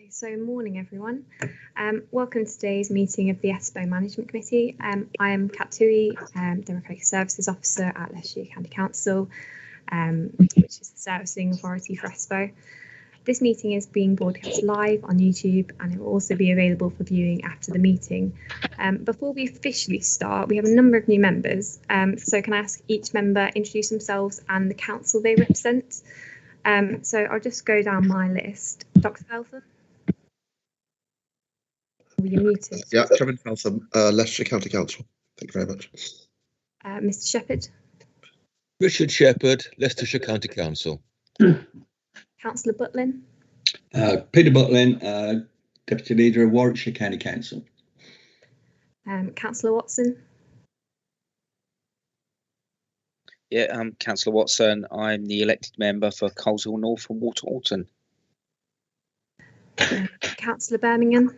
So morning everyone. Welcome to today's meeting of the ESPO Management Committee. I am Kat Tui, Democratic Services Officer at Leicestershire County Council, which is the servicing authority for ESPO. This meeting is being broadcast live on YouTube and it will also be available for viewing after the meeting. Before we officially start, we have a number of new members. So can I ask each member introduce themselves and the council they represent? So I'll just go down my list. Dr. Feltham. You're muted. Yeah, Kevin Feltham, Leicestershire County Council. Thank you very much. Mr. Shepherd. Richard Shepherd, Leicestershire County Council. Councillor Butlin. Peter Butlin, Deputy Leader of Warwickshire County Council. Councillor Watson. Yeah, I'm Councillor Watson. I'm the elected member for Coleshill North and Water Alton. Councillor Birmingham.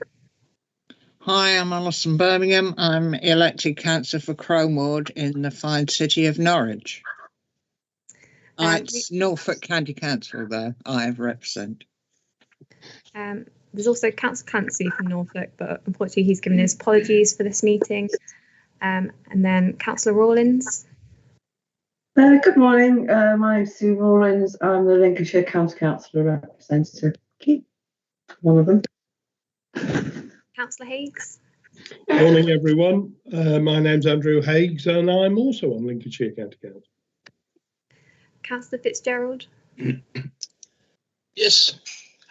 Hi, I'm Alison Birmingham. I'm elected councillor for Cromwood in the fine city of Norwich. It's Norfolk County Council there I represent. There's also Councillor Clancy from Norfolk, but unfortunately he's given his apologies for this meeting. And then Councillor Rawlins. Good morning, my name's Sue Rawlins. I'm the Lincolnshire County Council representative. One of them. Councillor Higgs. Morning everyone, my name's Andrew Higgs and I'm also on Lincolnshire County Council. Councillor Fitzgerald. Yes,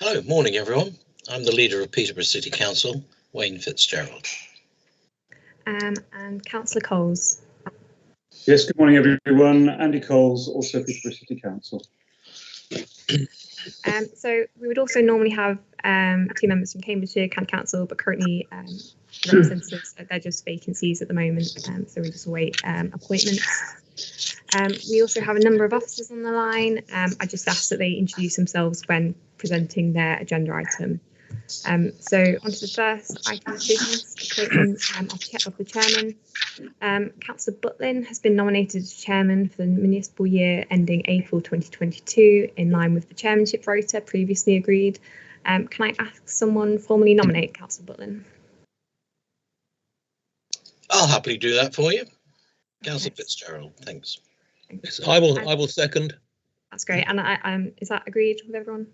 hello, morning everyone. I'm the leader of Peterborough City Council, Wayne Fitzgerald. And Councillor Coles. Yes, good morning everyone. Andy Coles, also Peterborough City Council. So we would also normally have two members from Cambridgeshire County Council, but currently representatives, they're just vacancies at the moment, so we just await appointments. We also have a number of officers on the line. I just ask that they introduce themselves when presenting their agenda item. So on to the first item of business, appointment of the chairman. Councillor Butlin has been nominated as chairman for the municipal year ending April 2022 in line with the chairmanship rota previously agreed. Can I ask someone formally nominate Councillor Butlin? I'll happily do that for you. Councillor Fitzgerald, thanks. Yes, I will second. That's great. And is that agreed with everyone?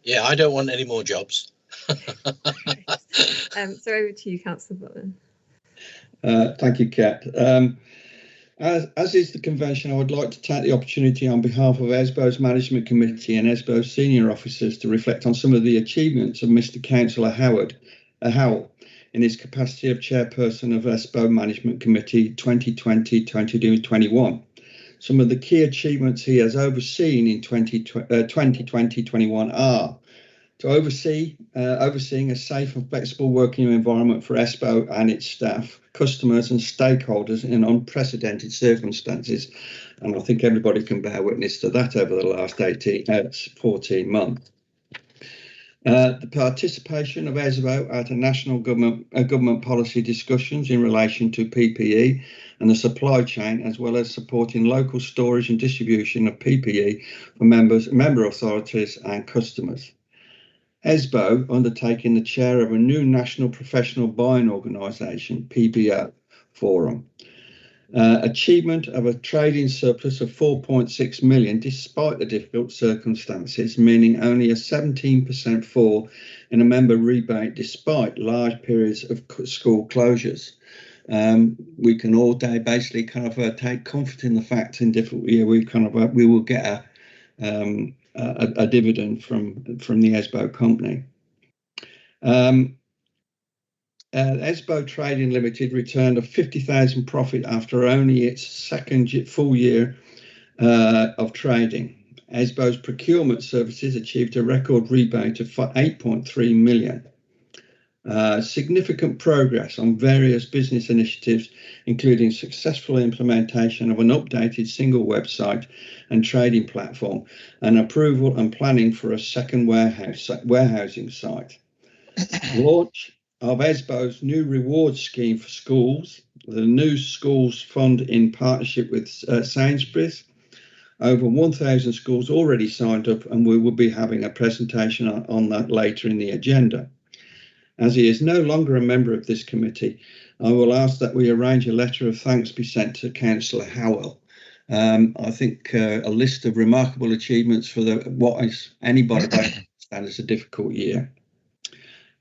Yeah, I don't want any more jobs. So over to you, Councillor Butlin. Thank you, Kat. As is the convention, I would like to take the opportunity on behalf of ESPO's Management Committee and ESPO's senior officers to reflect on some of the achievements of Mr. Councillor Howell in his capacity of chairperson of ESPO Management Committee 2020-2021. Some of the key achievements he has overseen in 2020-21 are to overseeing a safe and flexible working environment for ESPO and its staff, customers and stakeholders in unprecedented circumstances. And I think everybody can bear witness to that over the last 14 months. The participation of ESPO at a national government policy discussions in relation to PPE and the supply chain, as well as supporting local storage and distribution of PPE for member authorities and customers. ESPO undertaking the chair of a new national professional buying organisation, PBO forum. Achievement of a trading surplus of 4.6 million despite the difficult circumstances, meaning only a 17% fall in a member rebate despite large periods of school closures. We can all day basically kind of take comfort in the fact in different year we will get a dividend from the ESPO company. ESPO Trading Limited returned a 50,000 profit after only its second full year of trading. ESPO's procurement services achieved a record rebate of 8.3 million. Significant progress on various business initiatives, including successful implementation of an updated single website and trading platform, and approval and planning for a second warehousing site. Launch of ESPO's new reward scheme for schools, the new schools fund in partnership with Sainsbury's, over 1,000 schools already signed up, and we will be having a presentation on that later in the agenda. As he is no longer a member of this committee, I will ask that we arrange a letter of thanks be sent to Councillor Howell. I think a list of remarkable achievements for what is anybody understand is a difficult year.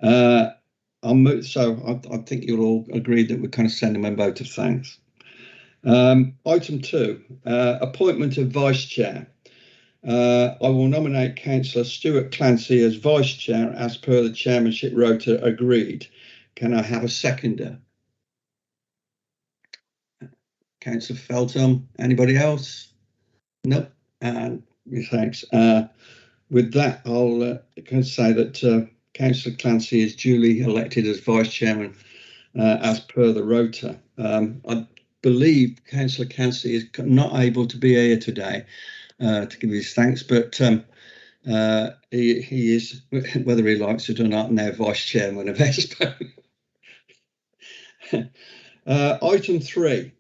So I think you'll all agree that we're kind of sending them a vote of thanks. Item 2, appointment of vice chair. I will nominate Councillor Stuart Clancy as vice chair as per the chairmanship rota agreed. Can I have a seconder? Councillor Feltham, anybody else? No. Thanks. With that, I'll can say that Councillor Clancy is duly elected as vice chairman as per the rota. I believe Councillor Clancy is not able to be here today to give his thanks, but he is, whether he likes it or not, now vice chairman of ESPO. Item 3.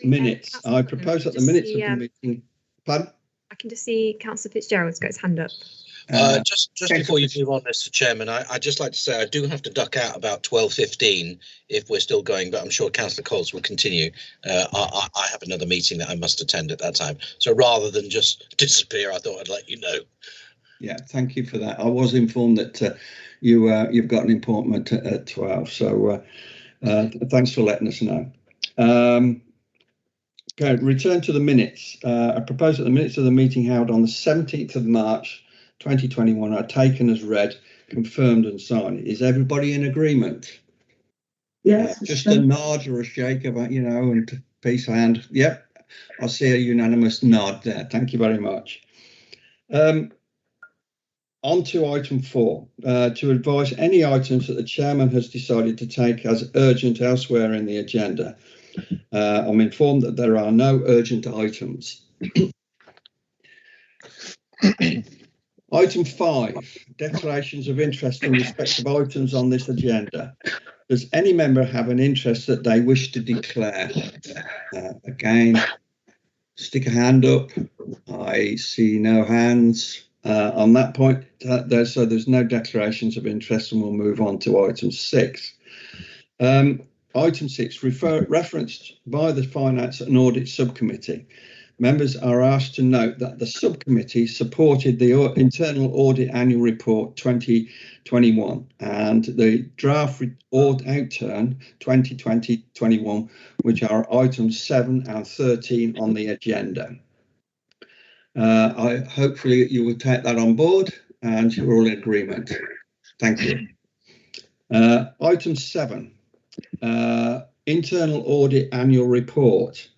Minutes. I propose that the minutes of the meeting. Pardon? I can just see Councillor Fitzgerald's got his hand up. Just before you move on, Mr. Chairman, I'd just like to say I do have to duck out about 12:15 if we're still going, but I'm sure Councillor Coles will continue. I have another meeting that I must attend at that time. So rather than just disappear, I thought I'd let you know. Yeah, thank you for that. I was informed that you've got an appointment at 12, so thanks for letting us know. Okay, return to the minutes. I propose that the minutes of the meeting held on the 17th of March 2021 are taken as read, confirmed and signed. Is everybody in agreement? Yes. Just a nod or a shake about, and peace hand. Yep, I see a unanimous nod there. Thank you very much. On to item 4, to advise any items that the chairman has decided to take as urgent elsewhere in the agenda. I'm informed that there are no urgent items. Item 5, declarations of interest in respect of items on this agenda. Does any member have an interest that they wish to declare? Again, stick a hand up. I see no hands on that point. So there's no declarations of interest, and we'll move on to item 6. Item 6, referenced by the Finance and Audit Subcommittee. Members are asked to note that the subcommittee supported the Internal Audit Annual Report 2021 and the draft outturn 2020-21, which are items 7 and 13 on the agenda. Hopefully you will take that on board and you're all in agreement. Thank you. Item 7. Internal Audit Annual Report.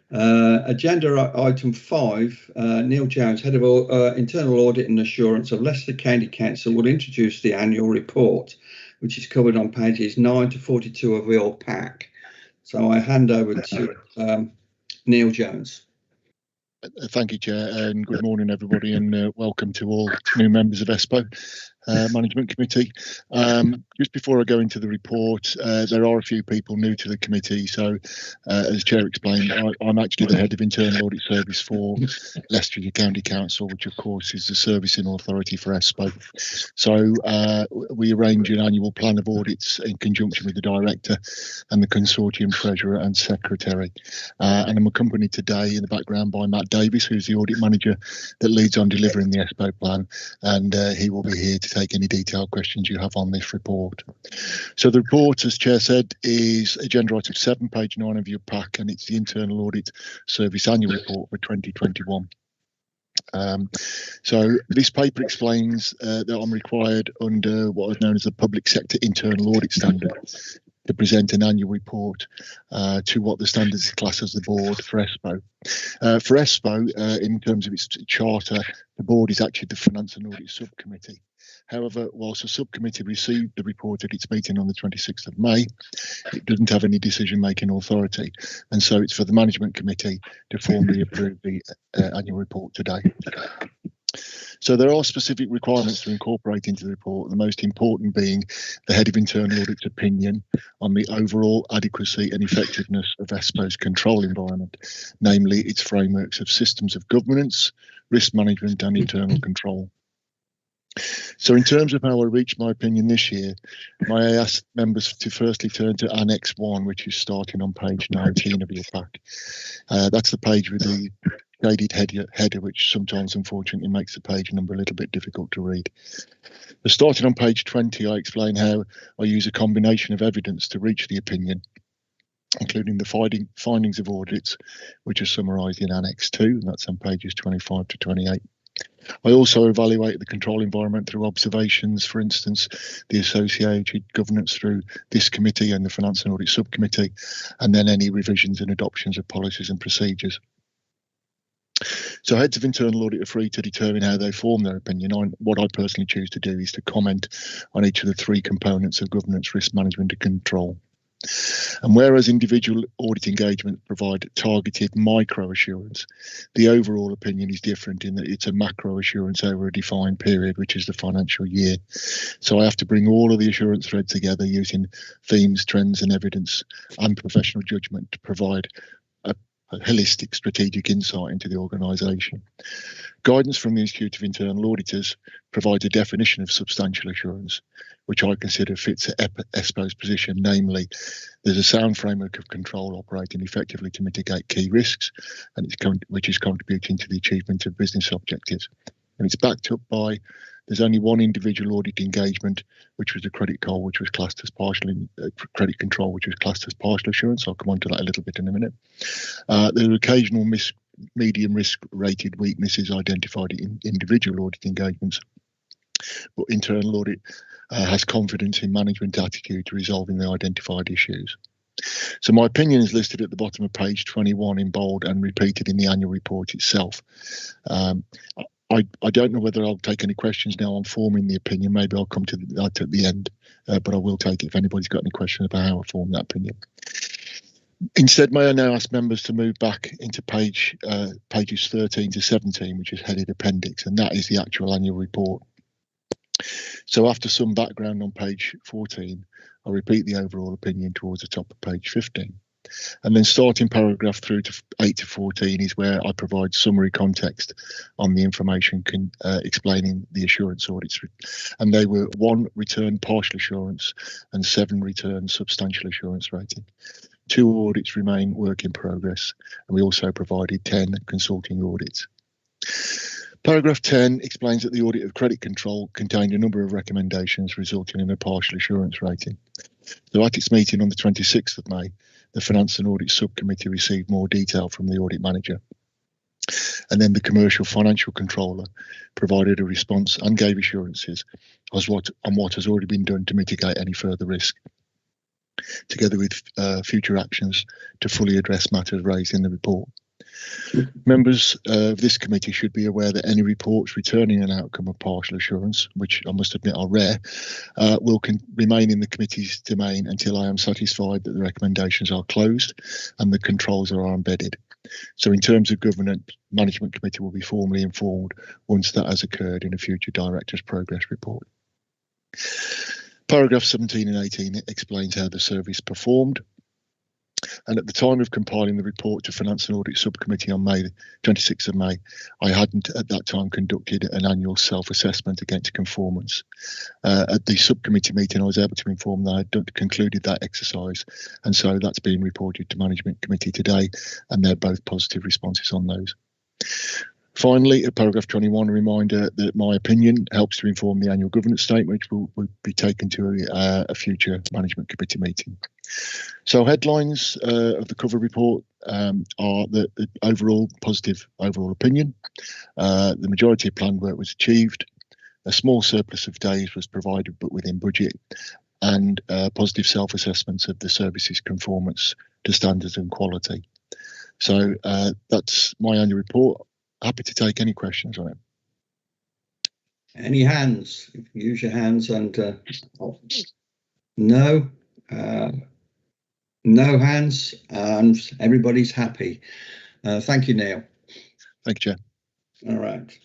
Agenda item 5, Neil Jones, Head of Internal Audit and Assurance of Leicester County Council, will introduce the annual report, which is covered on pages 9 to 42 of your pack. So I hand over to Neil Jones. Thank you, Chair, and good morning, everybody, and welcome to all new members of ESPO Management Committee. Just before I go into the report, there are a few people new to the committee. So, as Chair explained, I'm actually the Head of Internal Audit Service for Leicestershire County Council, which of course is the servicing authority for ESPO. So we arrange an annual plan of audits in conjunction with the Director and the Consortium Treasurer and Secretary. And I'm accompanied today in the background by Matt Davis, who's the Audit Manager that leads on delivering the ESPO plan, and he will be here to take any detailed questions you have on this report. So the report, as Chair said, is agenda item 7, page 9 of your pack, and it's the Internal Audit Service Annual Report for 2021. So this paper explains that I'm required under what is known as the Public Sector Internal Audit Standard to present an annual report to what the standards class as the board for ESPO. For ESPO, in terms of its charter, the board is actually the Finance and Audit Subcommittee. However, whilst the subcommittee received the report at its meeting on the 26th of May, it doesn't have any decision-making authority, and so it's for the management committee to formally approve the annual report today. So there are specific requirements to incorporate into the report, the most important being the Head of Internal Audit's opinion on the overall adequacy and effectiveness of ESPO's control environment, namely its frameworks of systems of governance, risk management and internal control. So in terms of how I reached my opinion this year, may I ask members to firstly turn to Annex 1, which is starting on page 19 of your pack. That's the page with the shaded header, which sometimes unfortunately makes the page number a little bit difficult to read. But starting on page 20, I explain how I use a combination of evidence to reach the opinion, including the findings of audits, which are summarised in Annex 2, and that's on pages 25 to 28. I also evaluate the control environment through observations, for instance, the associated governance through this committee and the Finance and Audit Subcommittee, and then any revisions and adoptions of policies and procedures. So heads of internal audit are free to determine how they form their opinion. What I personally choose to do is to comment on each of the three components of governance, risk management and control. And whereas individual audit engagements provide targeted micro assurance, the overall opinion is different in that it's a macro assurance over a defined period, which is the financial year. So I have to bring all of the assurance threads together using themes, trends and evidence and professional judgment to provide a holistic strategic insight into the organisation. Guidance from the Institute of Internal Auditors provides a definition of substantial assurance, which I consider fits ESPO's position, namely, there's a sound framework of control operating effectively to mitigate key risks, and which is contributing to the achievement of business objectives. And it's backed up by, there's only one individual audit engagement, which was the credit control, which was classed as partial assurance. I'll come on to that a little bit in a minute. There are occasional medium risk rated weaknesses identified in individual audit engagements, but internal audit has confidence in management attitude to resolving the identified issues. So my opinion is listed at the bottom of page 21 in bold and repeated in the annual report itself. I don't know whether I'll take any questions now on forming the opinion. Maybe I'll come to that at the end, but I will take it if anybody's got any questions about how I form that opinion. Instead, may I now ask members to move back into pages 13 to 17, which is headed Appendix, and that is the actual annual report. So after some background on page 14, I repeat the overall opinion towards the top of page 15. And then starting paragraph through to 8 to 14 is where I provide summary context on the information explaining the assurance audits. And they were 1 return partial assurance and 7 return substantial assurance rating. 2 audits remain work in progress, and we also provided 10 consulting audits. Paragraph 10 explains that the audit of credit control contained a number of recommendations resulting in a partial assurance rating. So at its meeting on the 26th of May, the Finance and Audit Subcommittee received more detail from the audit manager. And then the commercial financial controller provided a response and gave assurances on what has already been done to mitigate any further risk, together with future actions to fully address matters raised in the report. Members of this committee should be aware that any reports returning an outcome of partial assurance, which I must admit are rare, will remain in the committee's domain until I am satisfied that the recommendations are closed and the controls are embedded. So in terms of governance, management committee will be formally informed once that has occurred in a future director's progress report. Paragraph 17 and 18 explains how the service performed. And at the time of compiling the report to Finance and Audit Subcommittee on 26th of May, I hadn't at that time conducted an annual self-assessment against conformance. At the subcommittee meeting, I was able to inform that I had concluded that exercise, and so that's been reported to Management Committee today, and they're both positive responses on those. Finally, at paragraph 21, a reminder that my opinion helps to inform the annual governance statement, which will be taken to a future Management Committee meeting. So headlines of the cover report are the overall positive overall opinion. The majority of planned work was achieved. A small surplus of days was provided, but within budget, and positive self-assessments of the services conformance to standards and quality. So that's my annual report. Happy to take any questions on it. Any hands? You can use your hands and no. No hands, and everybody's happy. Thank you, Neil. Thank you, Chair. All right.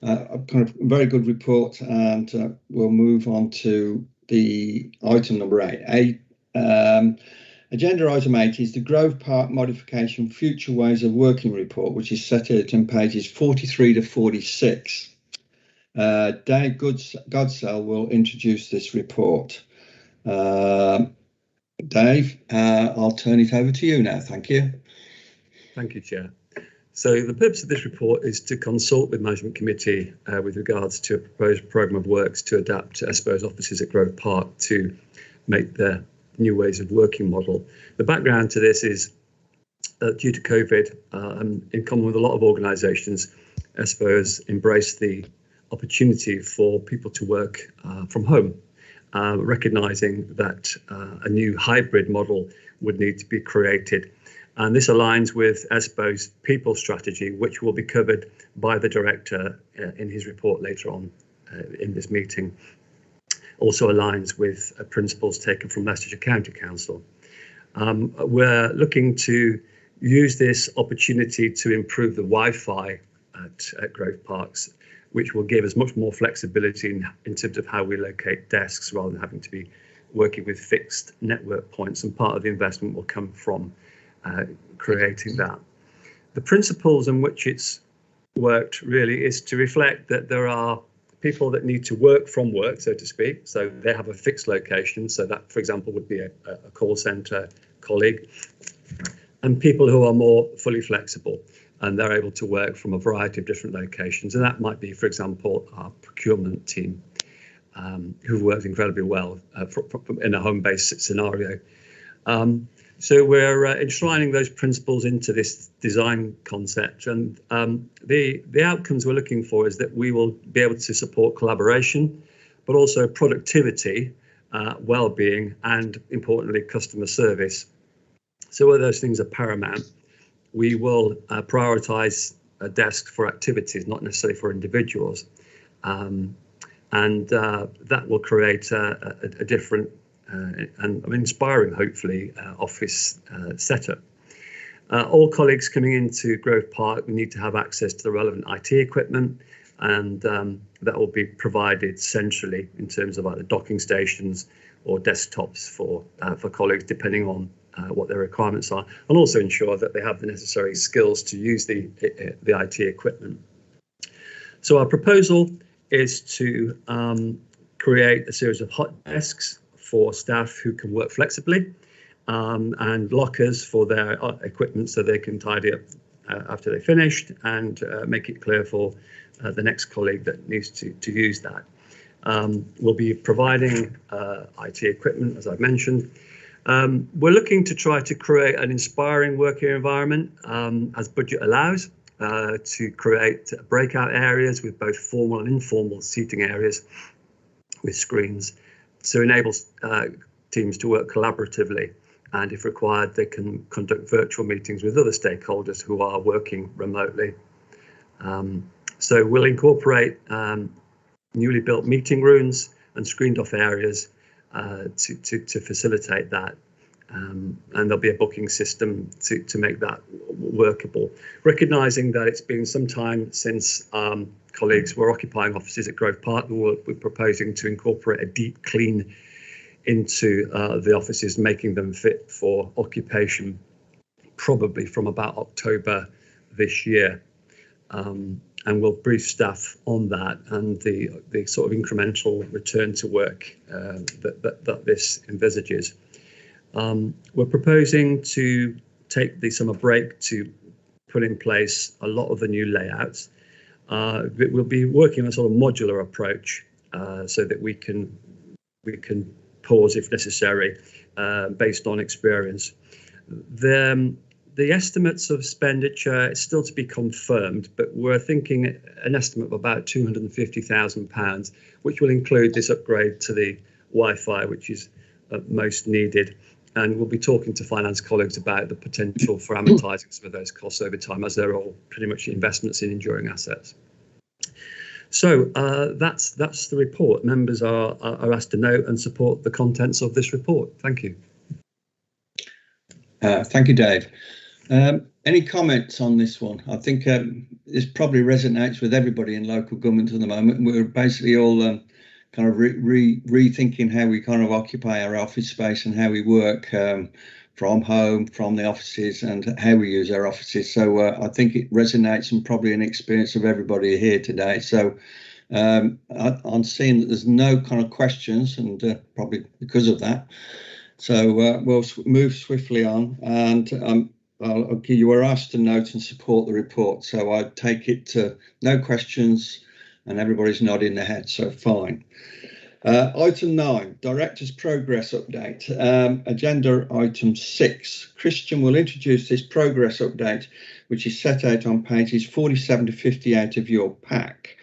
a kind of very good report, and we'll move on to the item number 8. Agenda item 8 is the Grove Park Modification Future Ways of Working report, which is set out on pages 43 to 46. Dave Godsell will introduce this report. Dave, I'll turn it over to you now. Thank you. Thank you, Chair. So the purpose of this report is to consult with Management Committee with regards to a proposed programme of works to adapt ESPO's offices at Grove Park to make their new ways of working model. The background to this is due to COVID, in common with a lot of organisations, ESPO has embraced the opportunity for people to work from home, recognising that a new hybrid model would need to be created. And this aligns with ESPO's people strategy, which will be covered by the director in his report later on in this meeting. Also aligns with principles taken from Leicestershire County Council. We're looking to use this opportunity to improve the Wi-Fi at Grove Parks, which will give us much more flexibility in terms of how we locate desks rather than having to be working with fixed network points. And part of the investment will come from creating that. The principles in which it's worked really is to reflect that there are people that need to work from work, so to speak. So they have a fixed location. So that, for example, would be a call centre colleague, and people who are more fully flexible and they're able to work from a variety of different locations. And that might be, for example, our procurement team who works incredibly well in a home-based scenario. So we're enshrining those principles into this design concept, and the outcomes we're looking for is that we will be able to support collaboration, but also productivity, well-being, and importantly, customer service. So where those things are paramount, we will prioritise a desk for activities, not necessarily for individuals, and that will create a different and inspiring, hopefully, office setup. All colleagues coming into Grove Park, we need to have access to the relevant IT equipment, and that will be provided centrally in terms of either docking stations or desktops for colleagues, depending on what their requirements are, and also ensure that they have the necessary skills to use the IT equipment. So our proposal is to create a series of hot desks for staff who can work flexibly, and lockers for their equipment so they can tidy up after they finished, and make it clear for the next colleague that needs to use that. We'll be providing IT equipment, as I've mentioned. We're looking to try to create an inspiring working environment as budget allows, to create breakout areas with both formal and informal seating areas with screens, to enable teams to work collaboratively, and if required, they can conduct virtual meetings with other stakeholders who are working remotely. So we'll incorporate newly built meeting rooms and screened off areas to facilitate that, and there'll be a booking system to make that workable, recognising that it's been some time since colleagues were occupying offices at Grove Park. We're proposing to incorporate a deep clean into the offices, making them fit for occupation probably from about October this year. And we'll brief staff on that and the sort of incremental return to work that this envisages. We're proposing to take the summer break to put in place a lot of the new layouts. We'll be working on a sort of modular approach so that we can pause if necessary based on experience. The estimates of expenditure is still to be confirmed, but we're thinking an estimate of about £250,000, which will include this upgrade to the Wi-Fi, which is most needed. And we'll be talking to finance colleagues about the potential for amortising some of those costs over time, as they're all pretty much investments in enduring assets. So that's the report. Members are asked to note and support the contents of this report. Thank you. Thank you, Dave. Any comments on this one? I think this probably resonates with everybody in local government at the moment. We're basically all kind of rethinking how we kind of occupy our office space and how we work from home, from the offices, and how we use our offices. So I think it resonates and probably an experience of everybody here today. So I'm seeing that there's no kind of questions, and probably because of that. So we'll move swiftly on, and you were asked to note and support the report. So I take it to no questions, and everybody's nodding their head. So fine. Item 9, Director's Progress Update. Agenda item 6. Christian will introduce this progress update, which is set out on pages 47 to 58 of your pack.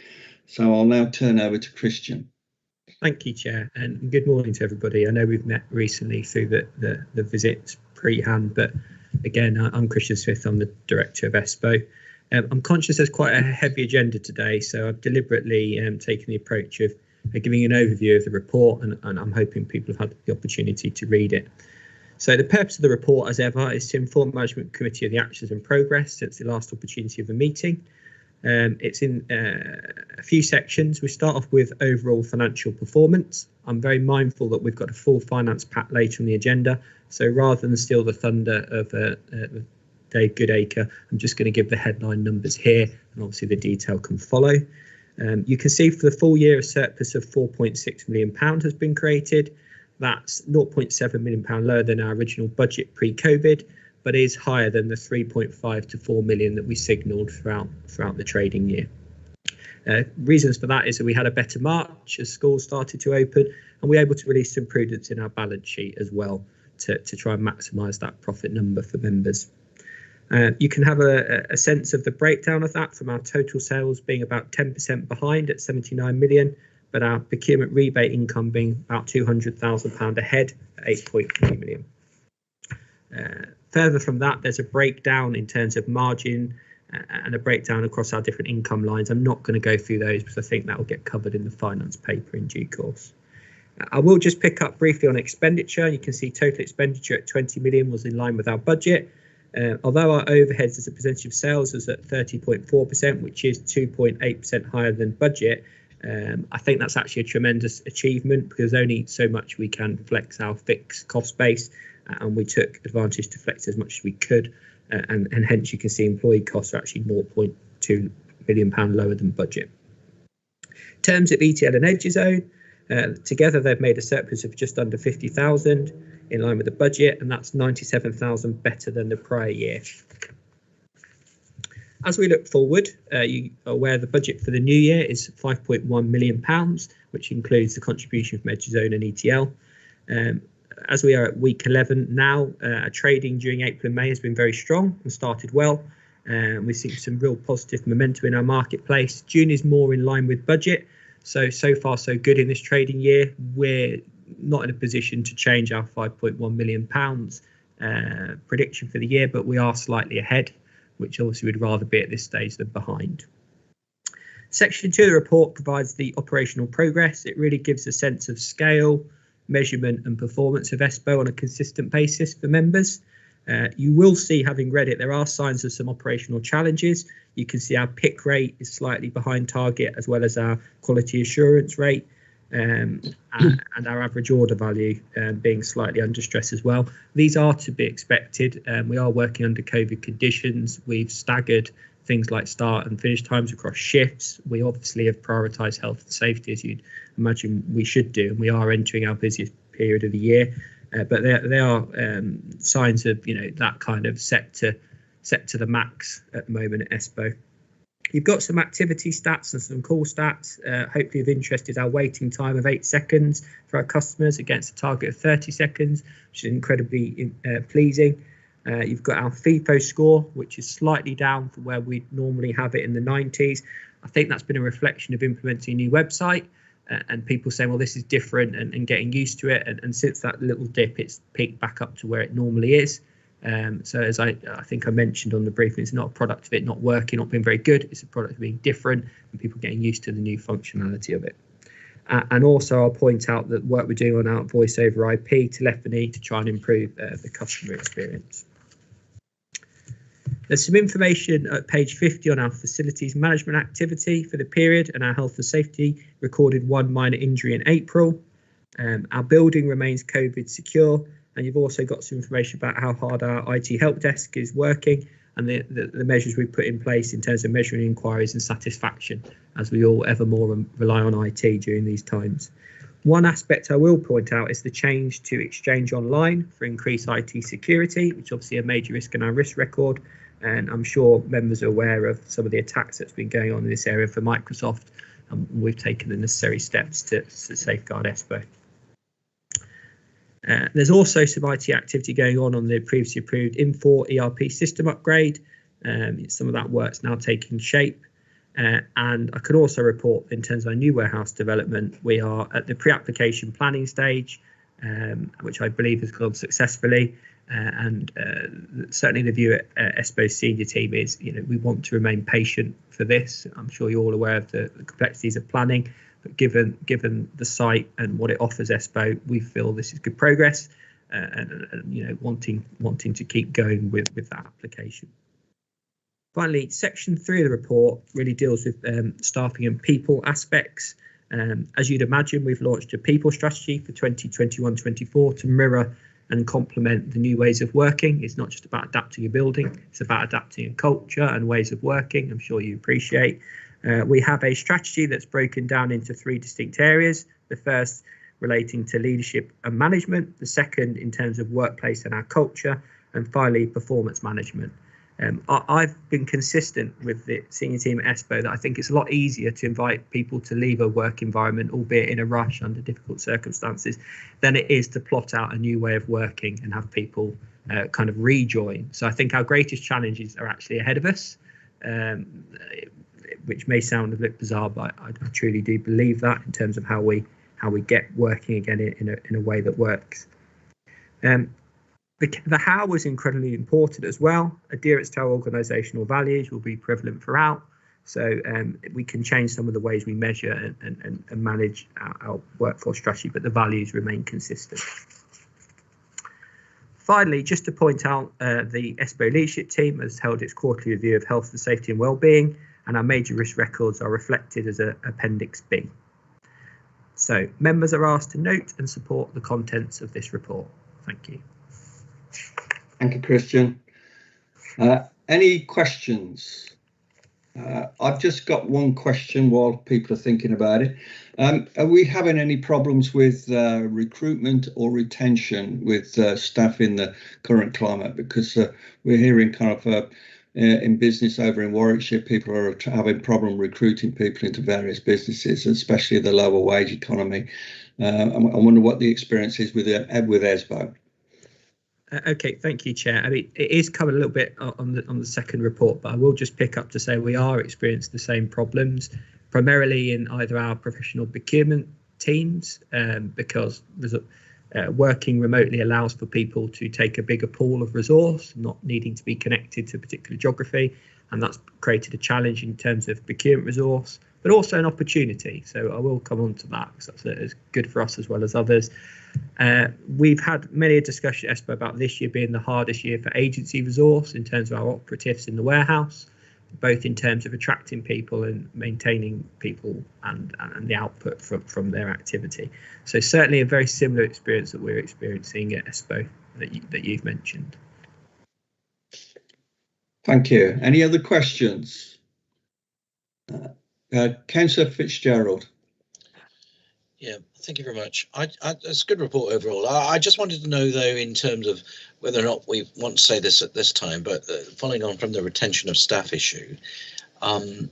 So I'll now turn over to Christian. Thank you, Chair, and good morning to everybody. I know we've met recently through the visits pre-hand, but again, I'm Christian Smith. I'm the Director of ESPO. I'm conscious there's quite a heavy agenda today, so I've deliberately taken the approach of giving an overview of the report, and I'm hoping people have had the opportunity to read it. So the purpose of the report, as ever, is to inform the Management Committee of the actions and progress since the last opportunity of the meeting. It's in a few sections. We start off with overall financial performance. I'm very mindful that we've got a full finance pack later on the agenda, so rather than steal the thunder of Dave Goodacre, I'm just going to give the headline numbers here, and obviously the detail can follow. You can see for the full year a surplus of £4.6 million has been created. That's £0.7 million lower than our original budget pre-COVID, but is higher than the 3.5 to 4 million that we signalled throughout the trading year. Reasons for that is that we had a better March as schools started to open, and we were able to release some prudence in our balance sheet as well to try and maximise that profit number for members. You can have a sense of the breakdown of that from our total sales being about 10% behind at 79 million, but our procurement rebate income being about £200,000 ahead at 8.3 million. Further from that, there's a breakdown in terms of margin and a breakdown across our different income lines. I'm not going to go through those because I think that will get covered in the finance paper in due course. I will just pick up briefly on expenditure. You can see total expenditure at 20 million was in line with our budget. Although our overheads as a percentage of sales was at 30.4%, which is 2.8% higher than budget, I think that's actually a tremendous achievement because only so much we can flex our fixed cost base, and we took advantage to flex as much as we could, and hence you can see employee costs are actually £0.2 million lower than budget. In terms of ETL and Edge Zone, together they've made a surplus of just under 50,000 in line with the budget, and that's 97,000 better than the prior year. As we look forward, you are aware the budget for the new year is £5.1 million, which includes the contribution from Edge Zone and ETL. As we are at week 11 now, trading during April and May has been very strong and started well. We've seen some real positive momentum in our marketplace. June is more in line with budget. So far so good in this trading year. We're not in a position to change our £5.1 million prediction for the year, but we are slightly ahead, which obviously we'd rather be at this stage than behind. Section 2 of the report provides the operational progress. It really gives a sense of scale, measurement and performance of ESPO on a consistent basis for members. You will see, having read it, there are signs of some operational challenges. You can see our pick rate is slightly behind target, as well as our quality assurance rate and our average order value being slightly under stress as well. These are to be expected. We are working under COVID conditions. We've staggered things like start and finish times across shifts. We obviously have prioritised health and safety, as you'd imagine we should do, and we are entering our busiest period of the year. But there are signs of that kind of set to the max at the moment at ESPO. You've got some activity stats and some call stats. Hopefully of interest is our waiting time of 8 seconds for our customers against a target of 30 seconds, which is incredibly pleasing. You've got our FIFO score, which is slightly down from where we normally have it in the 90s. I think that's been a reflection of implementing a new website and people saying, well, this is different and getting used to it. And since that little dip, it's peaked back up to where it normally is. So as I think I mentioned on the briefing, it's not a product of it not working, not being very good. It's a product of being different and people getting used to the new functionality of it. And also I'll point out that work we're doing on our voice over IP telephony to try and improve the customer experience. There's some information at page 50 on our facilities management activity for the period, and our health and safety recorded 1 minor injury in April. Our building remains COVID secure, and you've also got some information about how hard our IT help desk is working and the measures we've put in place in terms of measuring inquiries and satisfaction, as we all ever more rely on IT during these times. One aspect I will point out is the change to Exchange Online for increased IT security, which is obviously a major risk in our risk record. And I'm sure members are aware of some of the attacks that's been going on in this area for Microsoft. And we've taken the necessary steps to safeguard ESPO. There's also some IT activity going on the previously approved Infor ERP system upgrade. Some of that work's now taking shape. And I can also report in terms of our new warehouse development, we are at the pre-application planning stage, which I believe has gone successfully. And certainly the view at ESPO's senior team is, we want to remain patient for this. I'm sure you're all aware of the complexities of planning, but given the site and what it offers ESPO, we feel this is good progress, and wanting to keep going with that application. Finally, section 3 of the report really deals with staffing and people aspects. As you'd imagine, we've launched a people strategy for 2021-24 to mirror and complement the new ways of working. It's not just about adapting a building, it's about adapting a culture and ways of working. I'm sure you appreciate. We have a strategy that's broken down into 3 distinct areas. The first relating to leadership and management, the second in terms of workplace and our culture, and finally performance management. I've been consistent with the senior team at ESPO that I think it's a lot easier to invite people to leave a work environment, albeit in a rush under difficult circumstances, than it is to plot out a new way of working and have people kind of rejoin. So I think our greatest challenges are actually ahead of us, which may sound a bit bizarre, but I truly do believe that in terms of how we get working again in a way that works. The how was incredibly important as well. Adherence to our organisational values will be prevalent throughout, so we can change some of the ways we measure and manage our workforce strategy, but the values remain consistent. Finally, just to point out, the ESPO leadership team has held its quarterly review of health and safety and wellbeing, and our major risk records are reflected as Appendix B. So members are asked to note and support the contents of this report. Thank you. Thank you, Christian. Any questions? I've just got one question while people are thinking about it. Are we having any problems with recruitment or retention with staff in the current climate? Because we're hearing kind of in business over in Warwickshire, people are having problem recruiting people into various businesses, especially the lower wage economy. I wonder what the experience is with ESPO. Okay, thank you, Chair. I mean, it is covered a little bit on the second report, but I will just pick up to say we are experiencing the same problems, primarily in either our professional procurement teams, because working remotely allows for people to take a bigger pool of resource, not needing to be connected to a particular geography, and that's created a challenge in terms of procurement resource, but also an opportunity. So I will come on to that because that's good for us as well as others. We've had many a discussion at ESPO about this year being the hardest year for agency resource in terms of our operatives in the warehouse, both in terms of attracting people and maintaining people and the output from their activity. So certainly a very similar experience that we're experiencing at ESPO that you've mentioned. Thank you. Any other questions? Councillor Fitzgerald. Yeah, thank you very much. It's a good report overall. I just wanted to know, though, in terms of whether or not we want to say this at this time, but following on from the retention of staff issue, I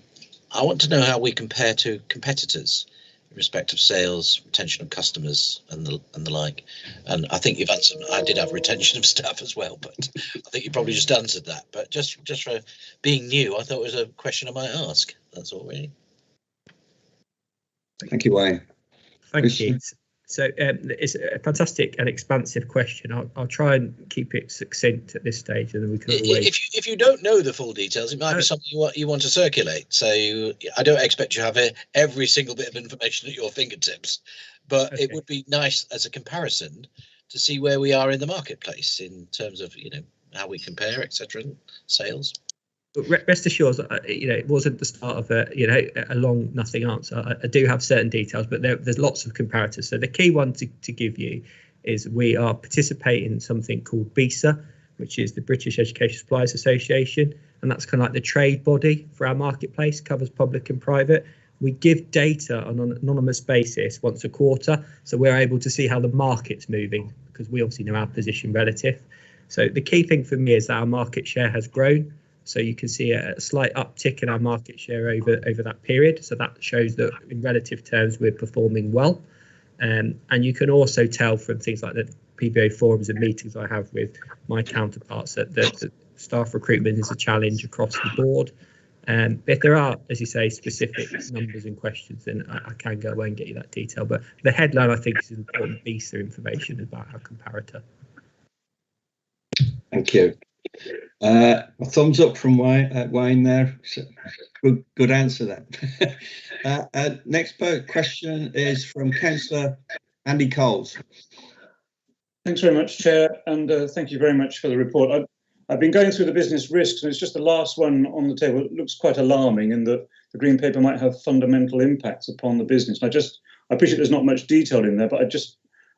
want to know how we compare to competitors in respect of sales, retention of customers, and the like. And I think you've answered. I did have retention of staff as well, but I think you probably just answered that. But just for being new, I thought it was a question I might ask. That's all, really. Thank you, Wayne. Thank you. So it's a fantastic and expansive question. I'll try and keep it succinct at this stage, and then we can always. If you don't know the full details, it might be something you want to circulate. So I don't expect you to have every single bit of information at your fingertips, but it would be nice as a comparison to see where we are in the marketplace in terms of how we compare, etc. Sales. But rest assured, it wasn't the start of a long nothing answer. I do have certain details, but there's lots of comparators. So the key one to give you is we are participating in something called BESA, which is the British Education Suppliers Association, and that's kind of like the trade body for our marketplace, covers public and private. We give data on an anonymous basis once a quarter, so we're able to see how the market's moving, because we obviously know our position relative. So the key thing for me is that our market share has grown. So you can see a slight uptick in our market share over that period. So that shows that in relative terms, we're performing well. And you can also tell from things like the PBO forums and meetings I have with my counterparts that the staff recruitment is a challenge across the board. But if there are, as you say, specific numbers and questions, then I can go away and get you that detail. But the headline, I think, is important BESA information about our comparator. Thank you. A thumbs up from Wayne there. So good answer there. Next question is from Councillor Andy Coles. Thanks very much, Chair, and thank you very much for the report. I've been going through the business risks, and it's just the last one on the table. It looks quite alarming, in that the Green Paper might have fundamental impacts upon the business. And I appreciate there's not much detail in there, but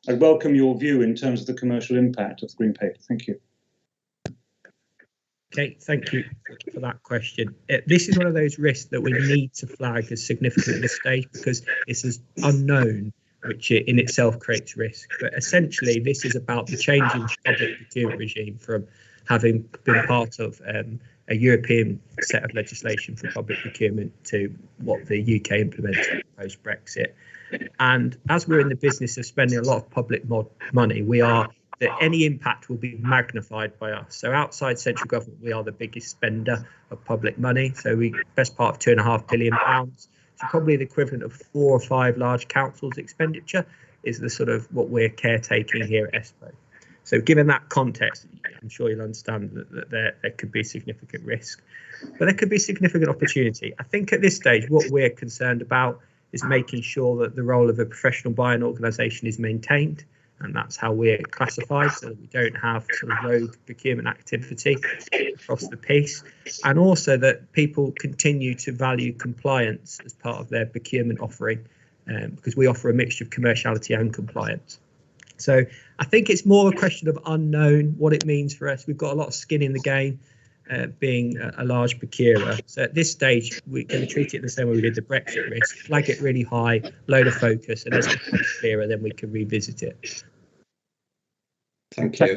I welcome your view in terms of the commercial impact of the Green Paper. Thank you. Okay, thank you for that question. This is one of those risks that we need to flag as significant at this stage, because it's as unknown, which in itself creates risk. But essentially, this is about the change in public procurement regime from having been part of a European set of legislation for public procurement to what the UK implemented post-Brexit. And as we're in the business of spending a lot of public money, that any impact will be magnified by us. So outside central government, we are the biggest spender of public money. So we best part of £2.5 billion. So probably the equivalent of 4 or 5 large councils' expenditure is the sort of what we're caretaking here at ESPO. So given that context, I'm sure you'll understand that there could be significant risk, but there could be significant opportunity. I think at this stage, what we're concerned about is making sure that the role of a professional buying organisation is maintained. And that's how we're classified, so that we don't have sort of rogue procurement activity across the piece. And also that people continue to value compliance as part of their procurement offering, because we offer a mixture of commerciality and compliance. So I think it's more a question of unknown, what it means for us. We've got a lot of skin in the game, being a large procurer. So at this stage, we're going to treat it the same way we did the Brexit risk, flag it really high, load of focus, and as it becomes clearer, then we can revisit it. Thank you.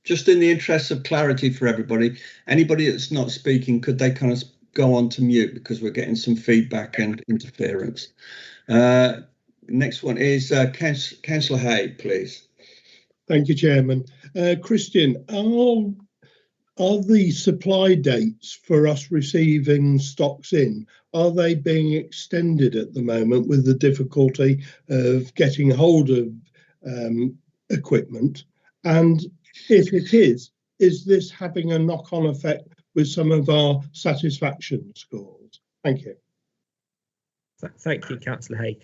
Just in the interest of clarity for everybody, anybody that's not speaking, could they kind of go on to mute, because we're getting some feedback and interference. Next one is Councillor Hay, please. Thank you, Chairman. Christian, are the supply dates for us receiving stocks in, are they being extended at the moment with the difficulty of getting hold of equipment? And if it is this having a knock-on effect with some of our satisfaction scores? Thank you. Thank you, Councillor Hay.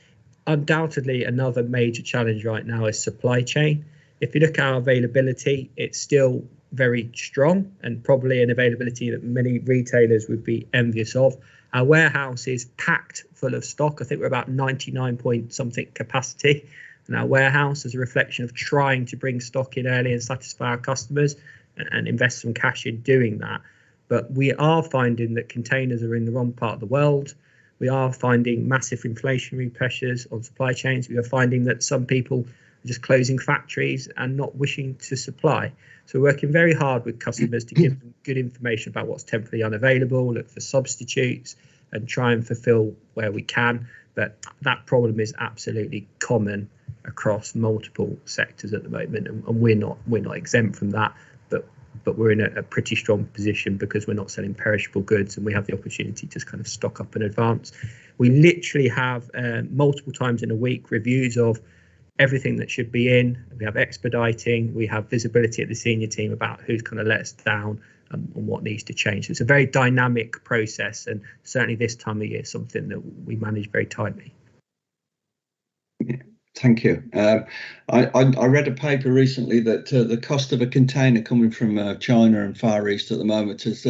Undoubtedly, another major challenge right now is supply chain. If you look at our availability, it's still very strong, and probably an availability that many retailers would be envious of. Our warehouse is packed full of stock. I think we're about 99 point something capacity in our warehouse, as a reflection of trying to bring stock in early and satisfy our customers and invest some cash in doing that. But we are finding that containers are in the wrong part of the world. We are finding massive inflationary pressures on supply chains. We are finding that some people are just closing factories and not wishing to supply. So we're working very hard with customers to give them good information about what's temporarily unavailable, look for substitutes, and try and fulfill where we can. But that problem is absolutely common across multiple sectors at the moment, and we're not exempt from that. But we're in a pretty strong position because we're not selling perishable goods, and we have the opportunity to kind of stock up in advance. We literally have multiple times in a week reviews of everything that should be in. We have expediting, we have visibility at the senior team about who's kind of let us down and what needs to change. So it's a very dynamic process, and certainly this time of year something that we manage very tightly. Thank you. I read a paper recently that the cost of a container coming from China and Far East at the moment is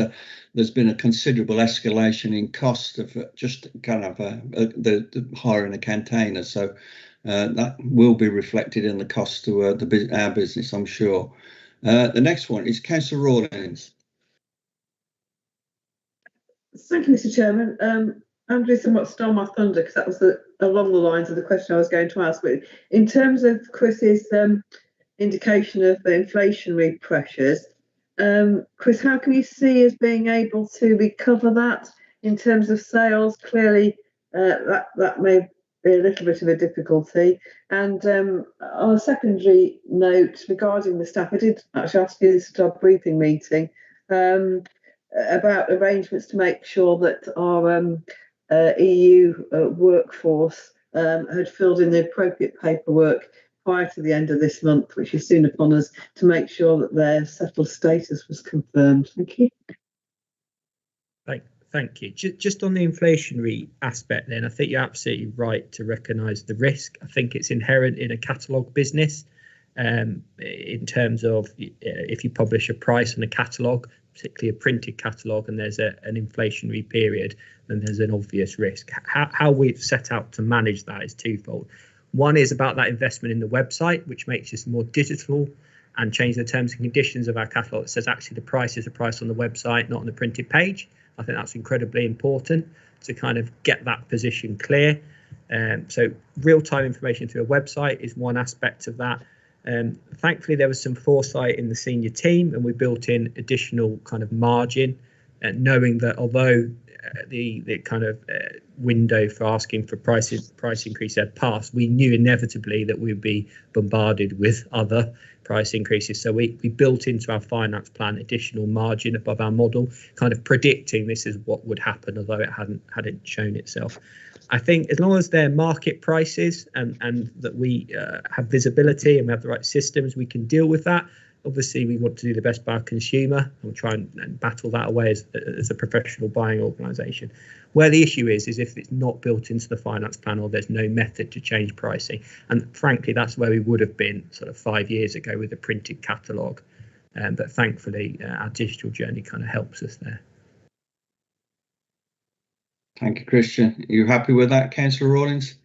there's been a considerable escalation in cost of just kind of the hiring a container. So that will be reflected in the cost to our business, I'm sure. The next one is Councillor Rawlins. Thank you, Mr. Chairman. Andrew somewhat stole my thunder because that was along the lines of the question I was going to ask. But in terms of Chris's indication of the inflationary pressures, Chris, how can you see us being able to recover that in terms of sales? Clearly, that may be a little bit of a difficulty. And on a secondary note regarding the staff, I did actually ask you this at our briefing meeting about arrangements to make sure that our EU workforce had filled in the appropriate paperwork prior to the end of this month, which is soon upon us, to make sure that their settled status was confirmed. Thank you. Thank you. Just on the inflationary aspect then, I think you're absolutely right to recognise the risk. I think it's inherent in a catalogue business in terms of if you publish a price on a catalogue, particularly a printed catalogue, and there's an inflationary period, then there's an obvious risk. How we've set out to manage that is twofold. One is about that investment in the website, which makes us more digital and change the terms and conditions of our catalogue that says actually the price is a price on the website, not on the printed page. I think that's incredibly important to kind of get that position clear. So real-time information through a website is one aspect of that. Thankfully, there was some foresight in the senior team, and we built in additional kind of margin, knowing that although the kind of window for asking for price increase had passed, we knew inevitably that we'd be bombarded with other price increases. So we built into our finance plan additional margin above our model, kind of predicting this is what would happen, although it hadn't shown itself. I think as long as they're market prices and that we have visibility and we have the right systems, we can deal with that. Obviously, we want to do the best by our consumer, and we'll try and battle that away as a professional buying organisation. Where the issue is if it's not built into the finance plan or there's no method to change pricing. And frankly, that's where we would have been sort of 5 years ago with a printed catalogue. But thankfully, our digital journey kind of helps us there. Thank you, Christian. Are you happy with that, Councillor Rawlins?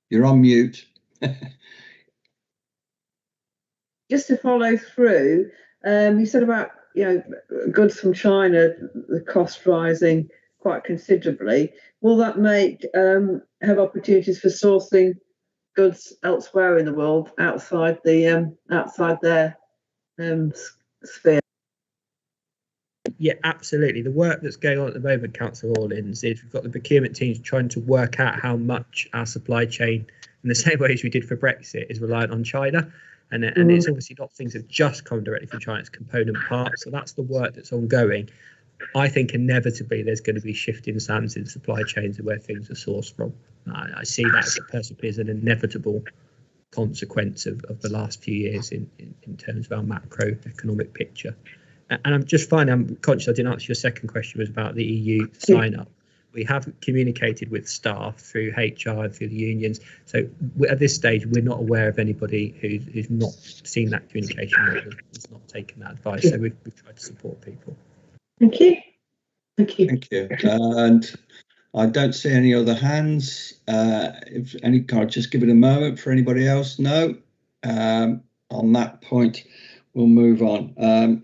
You're on mute. Just to follow through, you said about goods from China, the cost rising quite considerably. Will that have opportunities for sourcing goods elsewhere in the world outside their sphere? Yeah, absolutely. The work that's going on at the moment, Councillor Rawlins, is we've got the procurement teams trying to work out how much our supply chain, in the same way as we did for Brexit, is reliant on China. And it's obviously not things that just come directly from China, it's component parts. So that's the work that's ongoing. I think inevitably there's going to be shifting sands in supply chains and where things are sourced from. I see that personally as an inevitable consequence of the last few years in terms of our macroeconomic picture. And I'm just finding, I'm conscious I didn't answer your second question, was about the EU sign up. We have communicated with staff through HR and through the unions. So at this stage, we're not aware of anybody who's not seen that communication or has not taken that advice. So we've tried to support people. Thank you. Thank you. Thank you. And I don't see any other hands. If any, can I just give it a moment for anybody else? No. On that point, we'll move on.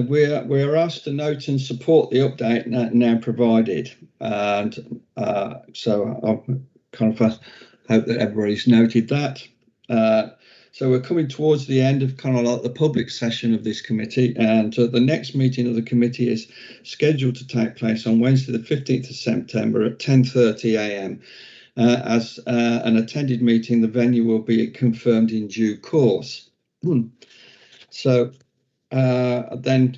We are asked to note and support the update now provided, and so I kind of hope that everybody's noted that. So we're coming towards the end of kind of like the public session of this committee, and the next meeting of the committee is scheduled to take place on Wednesday, the 15th of September at 10:30 a.m. As an attended meeting, the venue will be confirmed in due course. So. Then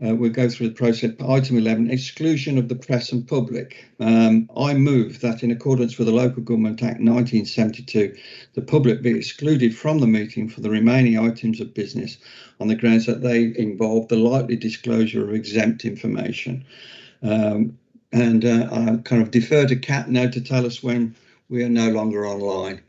we'll go through the process. Item 11, exclusion of the press and public. I move that in accordance with the Local Government Act 1972, the public be excluded from the meeting for the remaining items of business on the grounds that they involve the likely disclosure of exempt information. And I kind of defer to Kat now to tell us when we are no longer online.